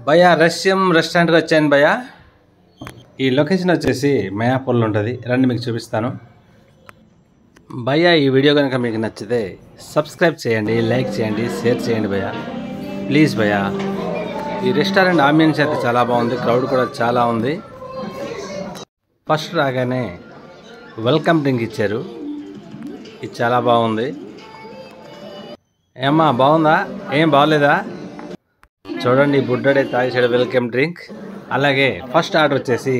భయ్యా రష్యం రెస్టారెంట్కి వచ్చాను భయ్యా. ఈ లొకేషన్ వచ్చేసి మయాపూర్లో ఉంటుంది. రండి మీకు చూపిస్తాను భయ్యా. ఈ వీడియో కనుక మీకు నచ్చితే సబ్స్క్రైబ్ చేయండి, లైక్ చేయండి, షేర్ చేయండి భయ్యా, ప్లీజ్ భయ్యా. ఈ రెస్టారెంట్ ఆంబియన్స్ అయితే చాలా బాగుంది, క్రౌడ్ కూడా చాలా ఉంది. ఫస్ట్ రాగానే వెల్కమ్ డ్రింక్ ఇచ్చారు, ఇది చాలా బాగుంది. ఏమ్మా బాగుందా? ఏం బాగలేదా? చూడండి బుడ్డడే తాగేసాడు వెల్కమ్ డ్రింక్. అలాగే ఫస్ట్ ఆర్డర్ వచ్చేసి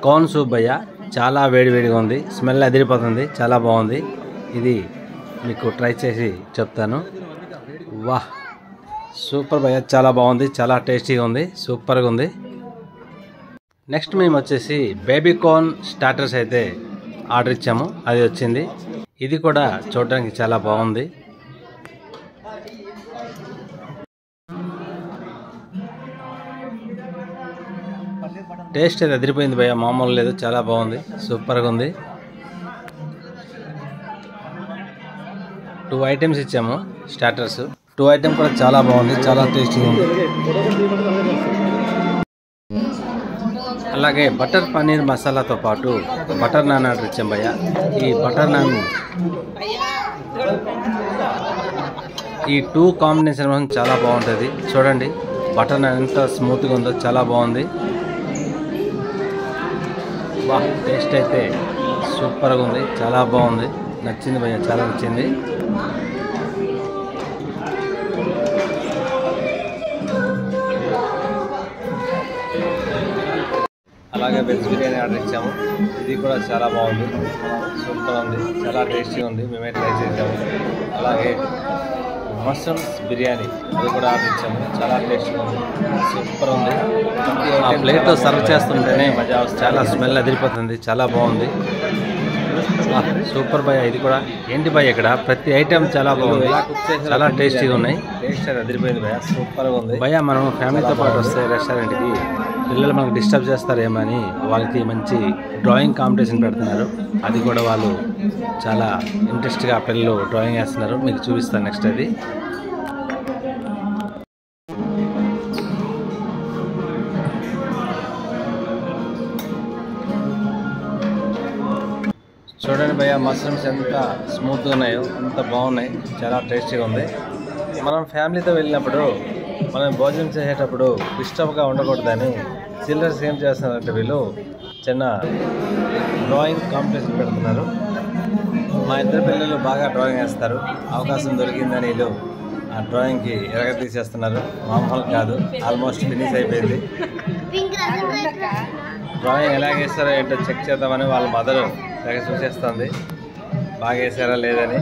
కార్న్ సూప్ భయ్యా, చాలా వేడివేడిగా ఉంది, స్మెల్ అదిరిపోతుంది, చాలా బాగుంది. ఇది మీకు ట్రై చేసి చెప్తాను. వాహ్ సూపర్ భయ్యా, చాలా బాగుంది, చాలా టేస్టీగా ఉంది, సూపర్గా ఉంది. నెక్స్ట్ మేము వచ్చేసి బేబీ కార్న్ స్టార్టర్స్ అయితే ఆర్డర్ ఇచ్చాము, అది వచ్చింది. ఇది కూడా చూడడానికి చాలా బాగుంది. టేస్ట్ అయితే అదిరిపోయింది భయ్యా, మామూలు లేదు, చాలా బాగుంది, సూపర్గా ఉంది. 2 ఐటమ్స్ ఇచ్చాము స్టార్టర్స్. 2 ఐటమ్ కూడా చాలా బాగుంది, చాలా టేస్టీగా ఉంది. అలాగే బటర్ పన్నీర్ మసాలాతో పాటు బటర్ నాన్ ఆర్డర్ ఇచ్చాం భయ్యా. ఈ బటర్ నాన్ ఈ 2 కాంబినేషన్ చాలా బాగుంటుంది. చూడండి బటర్ నాన్ ఎంత స్మూత్గా ఉందో, చాలా బాగుంది. వాహ్ టేస్ట్ అయితే సూపర్గా ఉంది, చాలా బాగుంది, నచ్చింది భయ్యా, చాలా నచ్చింది. అలాగే వెజ్ బిర్యానీ ఆర్డర్ ఇచ్చాము, ఇది కూడా చాలా బాగుంది, సూపర్ ఉంది, చాలా టేస్టీగా ఉంది, మేమే ట్రై చేసాము. అలాగే మష్రూమ్స్ బిర్యానీ, అది కూడా ఆర్డర్ ఇచ్చాము, చాలా టేస్టీగా ఉంది, సూపర్ ఉంది. ఆ ప్లేట్లో సర్వ్ చేస్తుంటేనే మజా, చాలా స్మెల్ అదిరిపోతుంది, చాలా బాగుంది, సూపర్ భయ్యా. ఇది కూడా ఏంటి భయ్యా, ఇక్కడ ప్రతి ఐటెం చాలా బాగుంది, చాలా టేస్టీగా ఉన్నాయి, టేస్ట్ అది అదిరిపోయింది భయ్యా, సూపర్గా ఉంది భయ్యా. మనం ఫ్యామిలీతో పాటు వస్తే రెస్టారెంట్కి పిల్లలు మనకు డిస్టర్బ్ చేస్తారేమని వాళ్ళకి మంచి డ్రాయింగ్ కాంపిటీషన్ పెడుతున్నారు. అది కూడా వాళ్ళు చాలా ఇంట్రెస్ట్గా పిల్లలు డ్రాయింగ్ వేస్తున్నారు, మీకు చూపిస్తాను నెక్స్ట్. అది చూడండి భయ్యా, మష్రూమ్స్ ఎంత స్మూత్గా ఉన్నాయో, ఎంత బాగున్నాయి, చాలా టేస్టీగా ఉంది. మనం ఫ్యామిలీతో వెళ్ళినప్పుడు మనం భోజనం చేసేటప్పుడు డిస్టర్బ్గా ఉండకూడదని చిల్డ్రన్స్ ఏం చేస్తున్నారంటే వీళ్ళు చిన్న డ్రాయింగ్ కాంపిటీషన్ పెడుతున్నారు. మా ఇద్దరు పిల్లలు బాగా డ్రాయింగ్ వేస్తారు, అవకాశం దొరికిందని వీళ్ళు ఆ డ్రాయింగ్కి ఎరగతీసేస్తున్నారు. మామూలు కాదు, ఆల్మోస్ట్ ఫినిష్ అయిపోయింది. డ్రాయింగ్ ఎలా వేస్తారో ఏంటో చెక్ చేద్దామని వాళ్ళ మదర్ తెగ చూసేస్తుంది, బాగా వేసారా లేదని.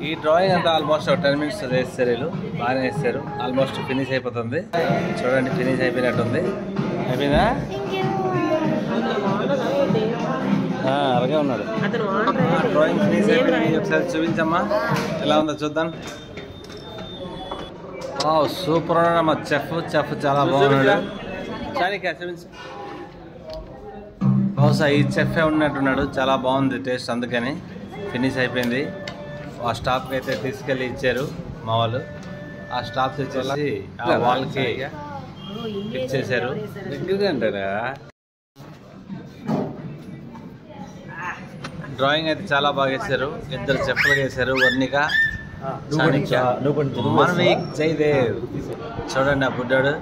ఈ డ్రాయింగ్ అంతా ఆల్మోస్ట్ 10 minutes వేస్తారు వీళ్ళు, బాగానే వేస్తారు, ఆల్మోస్ట్ ఫినిష్ అయిపోతుంది. చూడండి ఫినిష్ అయిపోయినట్టుంది. అయిపోయిందా? అలాగే ఉన్నాడు డ్రాయింగ్ ఫినిష్ అయిపోయింది. ఒకసారి చూపించమ్మా ఎలా ఉందో చూద్దాం. సూపర్ ఉన్నాడు మా చెఫ్ చాలా బాగున్నాడు. బహుశా ఈ చెఫే ఉన్నట్టున్నాడు, చాలా బాగుంది టేస్ట్, అందుకని ఫినిష్ అయిపోయింది. ఆ స్టాఫ్కి అయితే తీసుకెళ్ళి ఇచ్చారు మా వాళ్ళు. ఆ స్టాఫ్ తెచ్చేసి ఆ వాళ్ళకి ఫిక్స్ చేశారు. దగ్గరగా అంటారా? డ్రాయింగ్ అయితే చాలా బాగా వేశారు, 2 చెఫ్లు వేశారు, వర్ణిక, మాన్విక్, జయదేవ్. చూడండి ఆ బుడ్డాడు